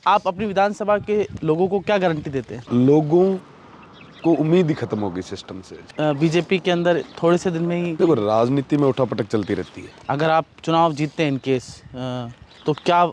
आप अपनी विधानसभा के लोगों को क्या गारंटी देते हैं? लोगों को उम्मीद ही खत्म हो गई सिस्टम से। बीजेपी के अंदर थोड़े से दिन में ही देखो, राजनीति में उठापटक चलती रहती है। अगर आप चुनाव जीतते हैं इन केस तो क्या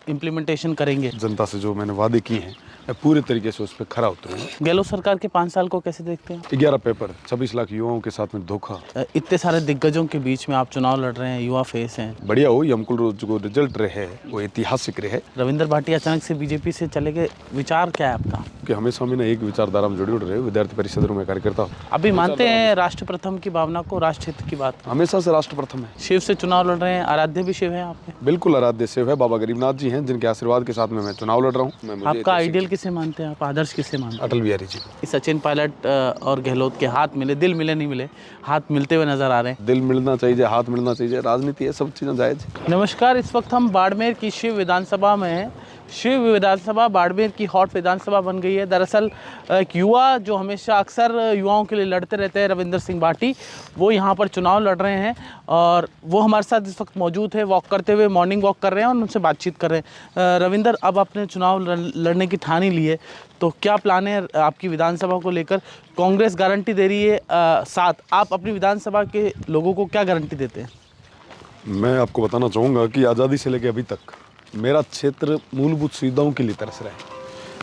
इम्प्लीमेंटेशन करेंगे? जनता से जो मैंने वादे किए हैं मैं पूरे तरीके से उस पर खरा उतरूंगा। गहलोत सरकार के 5 साल को कैसे देखते हैं? 11 पेपर, 26 लाख युवाओं के साथ में धोखा। इतने सारे दिग्गजों के बीच में आप चुनाव लड़ रहे हैं, युवा फेस हैं। बढ़िया हो, ये हमको जो रिजल्ट रहे वो ऐतिहासिक रहे। रविंदर भाटिया अचानक से बीजेपी से चले गए, विचार क्या है आपका? कि हमेशा में एक विचारधारा में जुड़े रहे, विद्यार्थी परिषद में कार्यकर्ता हूं। अभी मानते हैं राष्ट्र प्रथम की भावना को, राष्ट्र हित की बात? हमेशा से राष्ट्र प्रथम है। शिव से चुनाव लड़ रहे हैं, आराध्य भी शिव है आपके? बिल्कुल आराध्य शिव है, बाबा गरीबनाथ जी हैं, जिनके आशीर्वाद के साथ में मैं चुनाव लड़ रहा हूँ। आपका आइडियल किसे मानते हैं आप, आदर्श किसे मानते हैं? अटल बिहारी जी। सचिन पायलट और गहलोत के हाथ मिले, दिल मिले नहीं मिले, हाथ मिलते हुए नजर आ रहे हैं। दिल मिलना चाहिए, हाथ मिलना चाहिए, राजनीति है, सब चीज़ें जायज। नमस्कार, इस वक्त हम बाड़मेर की शिव विधानसभा में हैं। शिव विधानसभा बाड़मेर की हॉट विधानसभा बन गई है। दरअसल एक युवा जो हमेशा अक्सर युवाओं के लिए लड़ते रहते हैं, रविंदर सिंह भाटी, वो यहाँ पर चुनाव लड़ रहे हैं और वो हमारे साथ इस वक्त मौजूद है। वॉक करते हुए, मॉर्निंग वॉक कर रहे हैं और उनसे बातचीत कर रहे हैं। रविंदर, अब आपने चुनाव लड़ने की ठानी ली है, तो क्या प्लान है आपकी विधानसभा को लेकर? कांग्रेस गारंटी दे रही है 7, आप अपनी विधानसभा के लोगों को क्या गारंटी देते हैं? मैं आपको बताना चाहूँगा कि आज़ादी से लेकर अभी तक मेरा क्षेत्र मूलभूत सुविधाओं के लिए तरस रहा है।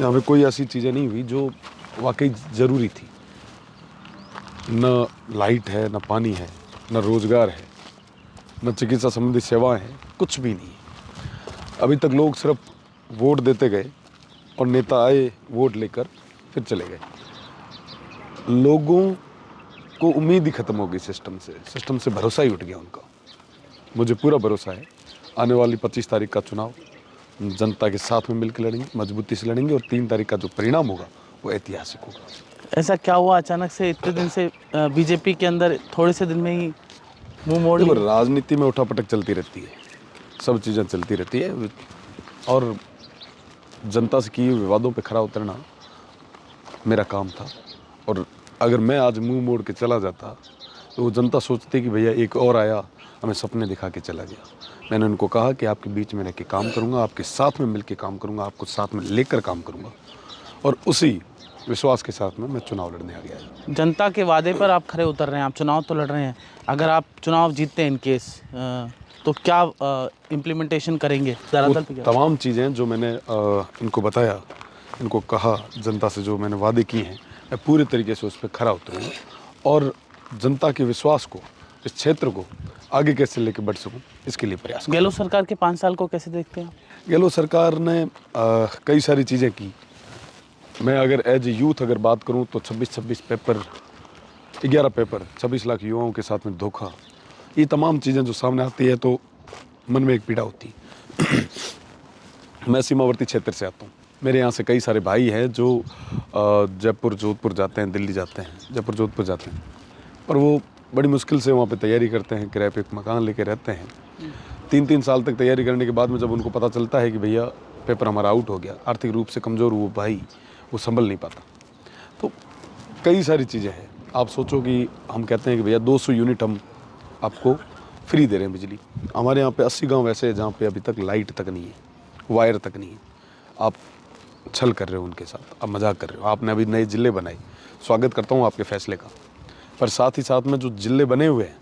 यहाँ पे कोई ऐसी चीज़ें नहीं हुई जो वाकई ज़रूरी थी। न लाइट है, न पानी है, न रोज़गार है, न चिकित्सा संबंधी सेवाएं हैं, कुछ भी नहीं है। अभी तक लोग सिर्फ वोट देते गए और नेता आए, वोट लेकर फिर चले गए। लोगों को उम्मीद ही खत्म हो गई सिस्टम से भरोसा ही उठ गया उनका। मुझे पूरा भरोसा है, आने वाली 25 तारीख का चुनाव जनता के साथ में मिलकर लड़ेंगे, मजबूती से लड़ेंगे और 3 तारीख का जो परिणाम होगा वो ऐतिहासिक होगा। ऐसा क्या हुआ अचानक से इतने दिन से बीजेपी के अंदर थोड़े से दिन में ही मुंह मोड़ लिया? राजनीति में उठापटक चलती रहती है, सब चीज़ें चलती रहती है और जनता से किए विवादों पे खरा उतरना मेरा काम था। और अगर मैं आज मुंह मोड़ के चला जाता तो वो जनता सोचती कि भैया एक और आया, हमें सपने दिखा के चला गया। मैंने उनको कहा कि आपके बीच में रह के काम करूंगा, आपके साथ में मिल के काम करूंगा, आपको साथ में लेकर काम करूंगा और उसी विश्वास के साथ में मैं चुनाव लड़ने आ गया। जनता के वादे पर आप खरे उतर रहे हैं, आप चुनाव तो लड़ रहे हैं। अगर आप चुनाव जीतते हैं इन केस तो क्या इम्प्लीमेंटेशन करेंगे? तमाम चीज़ें जो मैंने इनको बताया, इनको कहा, जनता से जो मैंने वादे किए हैं मैं पूरे तरीके से उस पर खरा उतरूँगा और जनता के विश्वास को, इस क्षेत्र को आगे कैसे लेके बढ़ सकूं, इसके लिए प्रयास। गहलोत सरकार के 5 साल को कैसे देखते हैं? गहलोत सरकार ने कई सारी चीज़ें की। मैं अगर एज ए यूथ अगर बात करूं तो 26 पेपर, 11 पेपर, 26 लाख युवाओं के साथ में धोखा, ये तमाम चीज़ें जो सामने आती है तो मन में एक पीड़ा होती है। मैं सीमावर्ती क्षेत्र से आता हूँ। मेरे यहाँ से कई सारे भाई हैं जो जयपुर जोधपुर जाते हैं, दिल्ली जाते हैं, जयपुर जोधपुर जाते हैं और वो बड़ी मुश्किल से वहाँ पे तैयारी करते हैं, किराए पे एक मकान लेके रहते हैं। 3 साल तक तैयारी करने के बाद में जब उनको पता चलता है कि भैया पेपर हमारा आउट हो गया, आर्थिक रूप से कमज़ोर वो भाई वो संभल नहीं पाता। तो कई सारी चीज़ें हैं। आप सोचो कि हम कहते हैं कि भैया 200 यूनिट हम आपको फ्री दे रहे हैं बिजली। हमारे यहाँ पे 80 गाँव ऐसे हैं जहाँ पे अभी तक लाइट तक नहीं है, वायर तक नहीं है। आप छल कर रहे हो उनके साथ, आप मजाक कर रहे हो। आपने अभी नए ज़िले बनाए, स्वागत करता हूँ आपके फैसले का, पर साथ ही साथ में जो ज़िले बने हुए हैं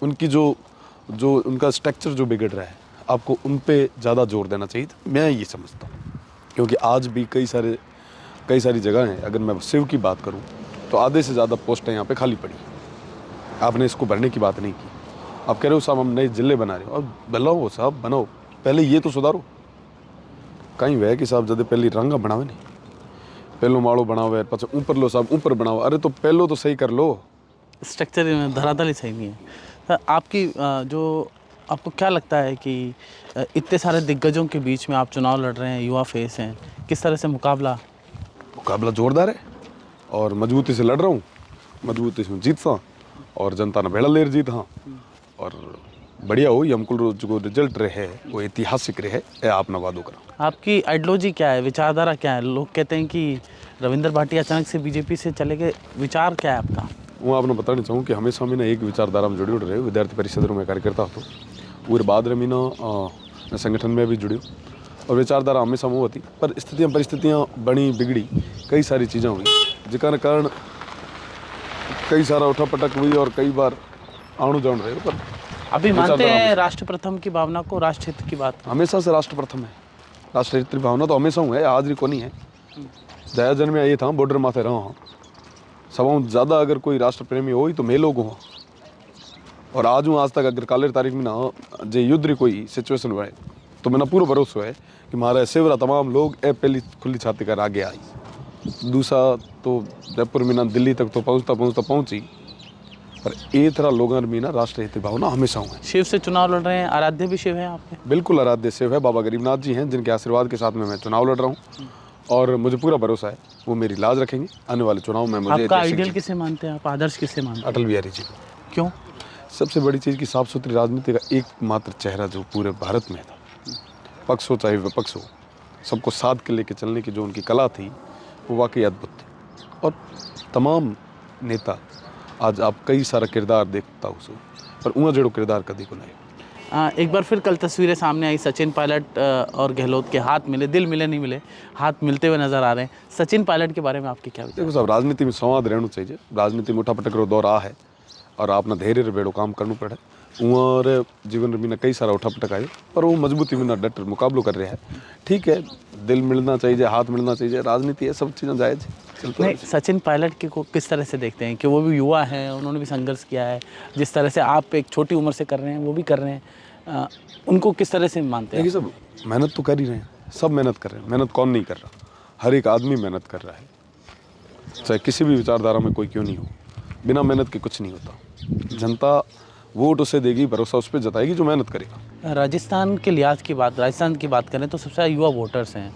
उनकी जो उनका स्ट्रक्चर जो बिगड़ रहा है, आपको उन पे ज़्यादा जोर देना चाहिए। मैं ये समझता हूँ क्योंकि आज भी कई सारी जगह हैं। अगर मैं शिव की बात करूँ तो आधे से ज़्यादा पोस्टें यहाँ पे खाली पड़ी। आपने इसको भरने की बात नहीं की। आप कह रहे हो साहब हम नए ज़िले बना रहे हो, अब बनाओ साहब, बनाओ, पहले ये तो सुधारो। कहीं वह कि साहब जब पहले रंगा बनावे नहीं, पहलो माड़ो बनावे, पचा ऊपर लो साहब, ऊपर बनाओ। अरे तो पहलो तो सही कर लो, स्ट्रक्चर धरातल ही सही नहीं है। तो आपकी जो आपको क्या लगता है कि इतने सारे दिग्गजों के बीच में आप चुनाव लड़ रहे हैं, युवा फेस हैं, किस तरह से मुकाबला जोरदार है और मजबूती से लड़ रहा हूँ, मजबूती से जीतता और जनता ने बेड़ा लेर जीत। हाँ, और बढ़िया हो, ये हमको जो रिजल्ट रहे वो ऐतिहासिक रहे। आप नवादो करा। आपकी आइडियोलॉजी क्या है, विचारधारा क्या है? लोग कहते हैं कि रविंदर भाटिया अचानक से बीजेपी से चले गए, विचार क्या है आपका? वो आपने बताना चाहूँ कि हमेशा मैं एक विचारधारा में जुड़े रहे, विद्यार्थी परिषद में कार्यकर्ता तो पूरे बाद में संगठन में भी जुड़े और विचारधारा हमेशा वो होती, पर स्थितियाँ परिस्थितियाँ बनी बिगड़ी, कई सारी चीज़ें हुई जिसका कारण कई सारा उठा पटक हुई और कई बार आणु जान रहे, पर अभी मानते हैं राष्ट्र प्रथम की भावना को, राष्ट्र हित की बात? हमेशा से राष्ट्र प्रथम है, राष्ट्र हित की भावना तो हमेशा हूँ है, आज भी को नहीं है। जया जन्म में ये था बॉर्डर माथे रहा हूँ, सब ज़्यादा अगर कोई राष्ट्र प्रेमी हो तो मैं लोग हूँ। और आज हूँ, आज तक अगर काले तारीख में ना जे युद्ध री कोई सिचुएशन हुआ है तो मैंने पूरा भरोसा है कि हमारे सेवरा तमाम लोग ए पहली खुली छाती कर आगे आई। दूसरा तो जयपुर में ना दिल्ली तक तो पहुँची, पर ये तरह लोगों में ना राष्ट्रीय हित भावना हमेशा हुआ है। शिव से चुनाव लड़ रहे हैं, आराध्य भी शिव है आपके? बिल्कुल आराध्य शिव है, बाबा गरीबनाथ जी हैं, जिनके आशीर्वाद के साथ में मैं चुनाव लड़ रहा हूँ और मुझे पूरा भरोसा है वो मेरी लाज रखेंगे आने वाले चुनाव में। मुझे आपका आइडियल किसे मानते हैं आप, आदर्श किसे मानते हैं? अटल बिहारी जी को। क्यों? सबसे बड़ी चीज़ की साफ सुथरी राजनीति का एकमात्र चेहरा जो पूरे भारत में था, पक्ष हो चाहे विपक्ष हो, सबको साथ के लेके चलने की जो उनकी कला थी वो वाकई अद्भुत थी। और तमाम नेता आज आप कई सारा किरदार देखता हो, पर उहाँ जड़ो किरदार कभी को नहीं। एक बार फिर कल तस्वीरें सामने आई, सचिन पायलट और गहलोत के हाथ मिले, दिल मिले नहीं मिले, हाथ मिलते हुए नजर आ रहे हैं। सचिन पायलट के बारे में आपके क्या विचार? देखो साहब, राजनीति में संवाद रहना चाहिए, राजनीति में उठा पटक रो दौर आ है और आपने धैर्य बेड़ो काम करना पड़े। और जीवन में कई सारा उठा पटक आए, पर वो मजबूती में डट मुकाबलो कर रहे हैं। ठीक है, दिल मिलना चाहिए, हाथ मिलना चाहिए, राजनीति है, सब चीज़ें जायज़ नहीं, सचिन पायलट के को किस तरह से देखते हैं कि वो भी युवा हैं, उन्होंने भी संघर्ष किया है, जिस तरह से आप एक छोटी उम्र से कर रहे हैं वो भी कर रहे हैं, उनको किस तरह से मानते हैं? देखिए सब मेहनत तो कर ही रहे हैं, सब मेहनत कर रहे हैं, मेहनत कौन नहीं कर रहा, हर एक आदमी मेहनत कर रहा है, चाहे किसी भी विचारधारा में कोई क्यों नहीं हो, बिना मेहनत के कुछ नहीं होता। जनता वोट उसे देगी, भरोसा उस पर जताएगी जो मेहनत करेगा। राजस्थान के लिहाज की बात, राजस्थान की बात करें तो सबसे ज़्यादा युवा वोटर्स हैं,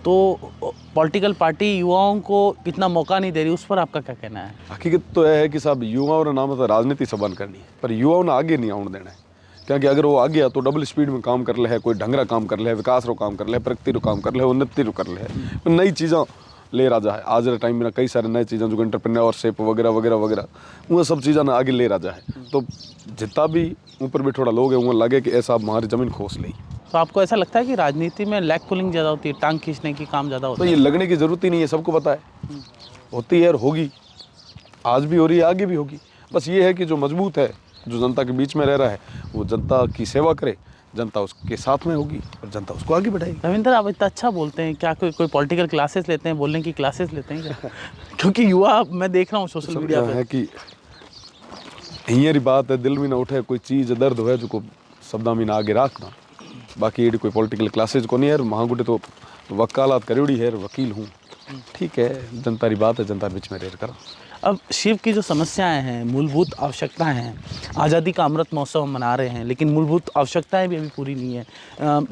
तो पॉलिटिकल पार्टी युवाओं को इतना मौका नहीं दे रही, उस पर आपका क्या कहना है? हकीकत तो यह है कि साहब युवाओं ने नाम तो राजनीति संबंध करनी है, पर युवाओं ने आगे नहीं आने देना है, क्योंकि अगर वो आ गया तो डबल स्पीड में काम कर ले है, कोई ढंगरा काम कर ले है, विकास रो काम कर ले, प्रगति रो काम कर ले, उन्नति रो कर ले, नई चीज़ों ले राजा है। आज के टाइम में कई सारे नई चीज़ें जो एंटरप्रेन्योरशिप वगैरह वगैरह वगैरह वो सब चीज़ें आगे ले राजा है। तो जितना भी ऊपर भी थोड़ा लोग है वो लगे कि ऐसा हमारी ज़मीन खोस ली। तो आपको ऐसा लगता है कि राजनीति में लेग पुलिंग ज़्यादा होती है, टांग खींचने की काम ज़्यादा होता है? तो ये लगने की ज़रूरत ही नहीं है, सबको पता है होती है और होगी, आज भी हो रही है, आगे भी होगी। बस ये है कि जो मजबूत है, जो जनता के बीच में रह रहा है, वो जनता की सेवा करे, जनता उसके साथ में होगी और जनता उसको आगे बढ़ाएगी। रविंद्र, आप इतना अच्छा बोलते हैं, क्या कोई पॉलिटिकल क्लासेस लेते हैं, बोलने की क्लासेस लेते हैं क्या? क्योंकि युवा मैं देख रहा हूँ सोशल मीडिया पे है कि यही बात है, दिल में ना उठे कोई चीज़ दर्द हो जो को शब्दा में ना आगे रखना। बाकी ये कोई पॉलिटिकल क्लासेज को नहीं है, महागुटे तो वकालत करी है, वकील हूँ। ठीक है, जनता की बात है, जनता बीच में रह कर। अब शिव की जो समस्याएं हैं, मूलभूत आवश्यकताएं हैं, आज़ादी का अमृत महोत्सव हम मना रहे हैं, लेकिन मूलभूत आवश्यकताएं भी अभी पूरी नहीं है।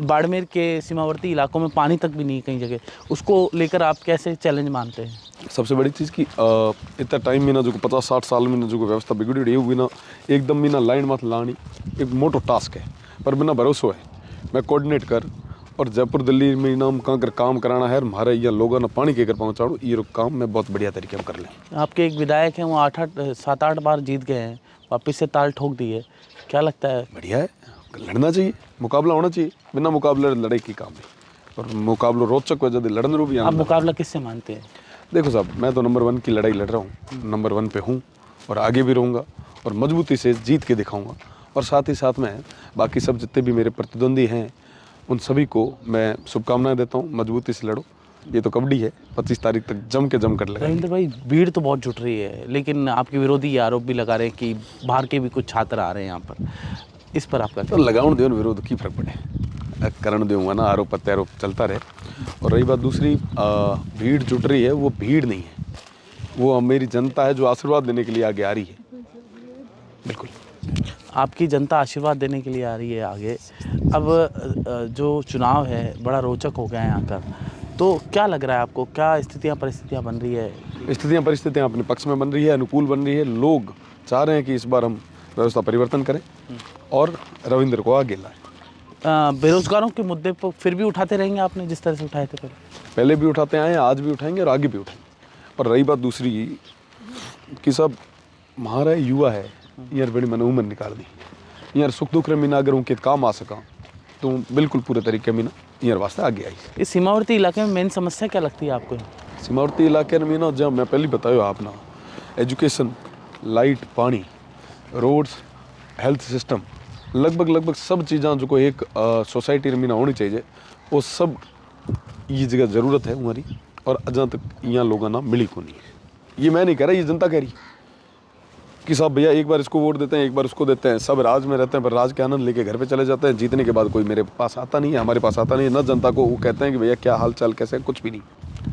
बाड़मेर के सीमावर्ती इलाकों में पानी तक भी नहीं है कई जगह, उसको लेकर आप कैसे चैलेंज मानते हैं? सबसे बड़ी चीज़ की इतना टाइम में ना जो 50-60 साल में ना जो व्यवस्था बिगड़ी रही हुई ना, एकदम में ना लाइन मत लानी एक मोटो टास्क है, पर बिना भरोसा है मैं कोऑर्डिनेट कर और जयपुर दिल्ली में नाम कहाँ कर काम कराना है, हमारे यहाँ लोगों ने पानी के कर पहुँचाऊँ, ये काम मैं बहुत बढ़िया तरीके में कर लें। आपके एक विधायक हैं, वो 7-8 बार जीत गए हैं, वापस से ताल ठोक दी है, क्या लगता है? बढ़िया है, लड़ना चाहिए, मुकाबला होना चाहिए, बिना मुकाबले लड़ाई की काम है, और मुकाबला रोचक वजह से लड़न रो भी। आप मुकाबला किससे मानते हैं? देखो साहब, मैं तो नंबर 1 की लड़ाई लड़ रहा हूँ, नंबर 1 पे हूँ और आगे भी रहूँगा और मजबूती से जीत के दिखाऊँगा। और साथ ही साथ में बाकी सब जितने भी मेरे प्रतिद्वंदी हैं उन सभी को मैं शुभकामनाएं देता हूँ, मजबूती से लड़ो, ये तो कबड्डी है, 25 तारीख तक जम कर लगा। रविंद्र भाई, भीड़ तो बहुत जुट रही है, लेकिन आपके विरोधी ये आरोप भी लगा रहे हैं कि बाहर के भी कुछ छात्र आ रहे हैं यहाँ पर, इस पर आपका? तो लगाउन दे विरोध की फर्क पड़े, करण दूंगा ना, आरोप प्रत्यारोप चलता रहे। और रही बात दूसरी, भीड़ जुट रही है, वो भीड़ नहीं है, वो मेरी जनता है जो आशीर्वाद देने के लिए आगे आ रही है। बिल्कुल, आपकी जनता आशीर्वाद देने के लिए आ रही है आगे। अब जो चुनाव है बड़ा रोचक हो गया है यहाँ का, तो क्या लग रहा है आपको, क्या स्थितियाँ परिस्थितियाँ बन रही है? स्थितियाँ परिस्थितियाँ अपने पक्ष में बन रही है, अनुकूल बन रही है। लोग चाह रहे हैं कि इस बार हम व्यवस्था परिवर्तन करें और रविंद्र को आगे लाएं। बेरोजगारों के मुद्दे पर फिर भी उठाते रहेंगे आपने जिस तरह से उठाए थे पहले भी उठाते आए हैं, आज भी उठाएंगे और आगे भी उठाएंगे। और रही बात दूसरी कि सब हमारा युवा है, यार बड़ी मन निकाल दी यार, सुख दुख में ना अगर उनके काम आ सका तो बिल्कुल पूरे तरीके में ना ईयर वास्ते आगे आई। इस सीमावर्ती इलाके में मेन समस्या क्या लगती है आपको? सीमावर्ती इलाके में ना, जब मैं पहले बताया आपना, एजुकेशन, लाइट, पानी, रोड्स, हेल्थ सिस्टम, लगभग सब चीज़ां जो को एक सोसाइटी में ना होनी चाहिए, वो सब ये जगह ज़रूरत है हमारी। और अजा तक यहाँ लोगों ना मिली को नहीं है। ये मैं नहीं कह रहा, ये जनता कह रही कि साहब भैया एक बार इसको वोट देते हैं, एक बार उसको देते हैं, सब राज में रहते हैं, पर राज के आनंद लेके घर पे चले जाते हैं। जीतने के बाद कोई मेरे पास आता नहीं है, हमारे पास आता नहीं है ना। जनता को वो कहते हैं कि भैया क्या हाल चाल कैसे, कुछ भी नहीं।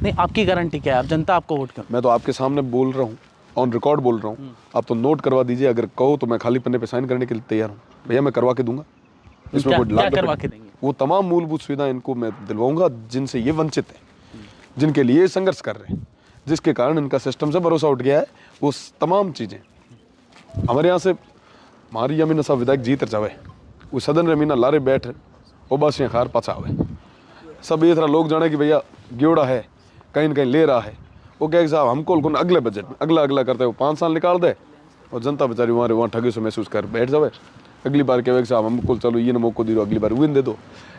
नहीं, आपकी गारंटी क्या है? आप जनता आपको वोट क्यों? मैं तो आपके सामने बोल रहा हूँ, ऑन रिकॉर्ड बोल रहा हूँ। आप तो नोट करवा दीजिए, अगर कहो तो मैं खाली पन्ने पे साइन करने के लिए तैयार हूँ। भैया मैं करवा के दूंगा, इसमें कोई क्या करवा के देंगे? वो तमाम मूलभूत सुविधा इनको मैं दिलवाऊंगा जिनसे ये वंचित है, जिनके लिए संघर्ष कर रहे हैं, जिसके कारण इनका सिस्टम से भरोसा उठ गया है। वो तमाम चीज़ें हमारे यहाँ से हमारी यमीना साहब विधायक जीत जावे, वो सदन रमीना लारे बैठ वो बस यहाँ खार पाछा आवे, सब ये तरह लोग जाने कि भैया ग्योड़ा है, कहीं न कहीं ले रहा है। वो कहे साहब हमको कौन अगले बजट में अगला करते वो 5 साल निकाल दे, और जनता बेचारी वहाँ ठगी से महसूस कर बैठ जावे। अगली बार कहे साहब हमको चलो ये मौका दे दो, अगली बार वही दे दो।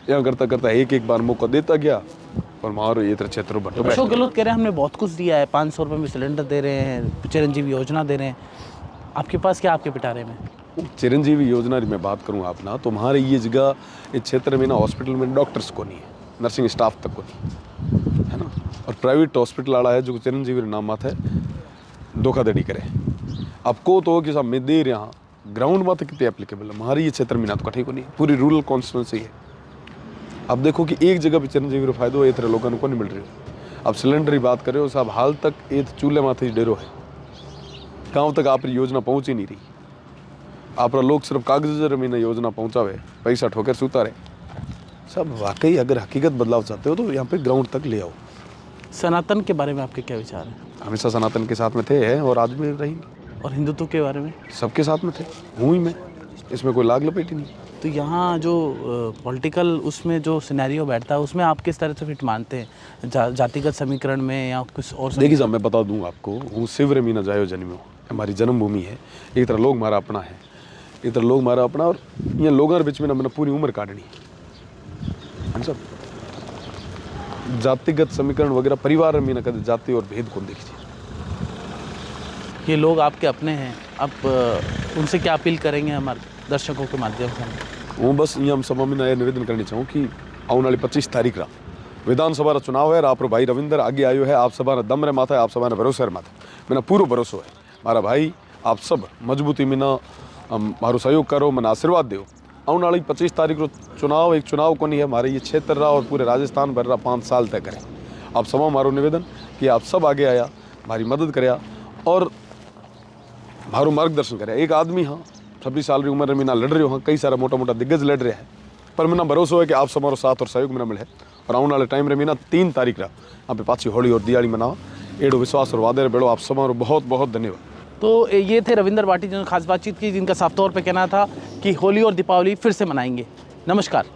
यहाँ करता एक बार मौका देता गया और मारो ये तरह क्षेत्र बटो। अशोक गहलोत कह रहे हैं हमने बहुत कुछ दिया है, 500 रुपये में सिलेंडर दे रहे हैं, चिरंजीवी योजना दे रहे हैं। आपके पास क्या, आपके पिटारे में? चिरंजीवी योजना की मैं बात करूँ आप ना, तो हमारे ये जगह इस क्षेत्र में ना हॉस्पिटल में डॉक्टर्स को नहीं है, नर्सिंग स्टाफ तक को नहीं है ना। और प्राइवेट हॉस्पिटल वाला है जो चिरंजीवी नाम है धोखाधड़ी करे। आपको तो कि साहब मैं दे रहा हूँ, ग्राउंड में तो कितने एप्लीकेबल है हमारे ये क्षेत्र में ना, तो कठे को नहीं, पूरी रूरल कॉन्स्टिट्यूंसी है। अब देखो कि एक जगह पे चिरंजीवी का फायदा ये तरह लोगों को नहीं मिल रही। अब सिलेंडर की बात करें साहब, हाल तक ये चूल्हे माथे डेरो है, गाँव तक आप योजना पहुँच ही नहीं रही। आप लोग सिर्फ कागज में योजना पहुँचावे, पैसा ठोकर सूता रहे। सब वाकई अगर हकीकत बदलाव चाहते हो तो यहाँ पे ग्राउंड तक ले आओ। सनातन के बारे में आपके क्या विचार हैं? हमेशा सनातन के साथ में थे हैं और आज भी रहेंगे। और हिंदुत्व के बारे में? सबके साथ में थे, हूँ ही मैं, इसमें कोई लाग लपेटी नहीं। तो यहाँ जो पॉलिटिकल उसमें जो सिनेरियो बैठता है उसमें आप किस तरह से फिट मानते हैं? जातिगत समीकरण में या कुछ और? देखिए साहब मैं बता दूँ आपको, हूँ शिविर मीना जायो जन्मो, हमारी जन्मभूमि है। एक तरह लोग हमारा अपना है, एक तरह लोग हमारा अपना, और ये लोगों के बीच में ना मैंने पूरी उम्र काटनी है सब। जातिगत समीकरण वगैरह परिवार में ना कभी जाति और भेद को देखिए। ये लोग आपके अपने हैं, आप उनसे क्या अपील करेंगे हमारे दर्शकों के माध्यम से? वो बस ये हम सभा में नया निवेदन करनी चाहूँ कि आने वाली 25 तारीख रा विधानसभा चुनाव है। आप भाई रविंदर आगे आयो है, आप सभा दम रे माथा है, आप सभा ने भरोसे रे माथा, मैंने पूरा भरोसा है मारा भाई। आप सब मजबूती में ना मारो सहयोग करो, मैंने आशीर्वाद दो। आने वाली 25 तारीख को चुनाव एक चुनाव को नहीं है, हमारे ये क्षेत्र रहा और पूरे राजस्थान भर रहा 5 साल तय करें। आप सभा मारो निवेदन कि आप सब आगे आया, हमारी मदद कराया और मारो मार्गदर्शन करे। एक आदमी हाँ 26 साल की उम्र में ना लड़ रहे हो, हाँ कई सारा मोटा मोटा दिग्गज लड़ रहे हैं, पर मैंने भरोसा है कि आप सब साथ और सहयोग में मिले। और आने वाले टाइम में ना 3 तारीख रहा यहाँ पे पाछी होली और दिवाली मनाओ, एडो विश्वास और वादे बेड़ो। आप सब बहुत बहुत धन्यवाद। तो ये थे रविंदर बाटी जिन्होंने खास बातचीत की, जिनका साफ तौर पे कहना था कि होली और दीपावली फिर से मनाएंगे। नमस्कार।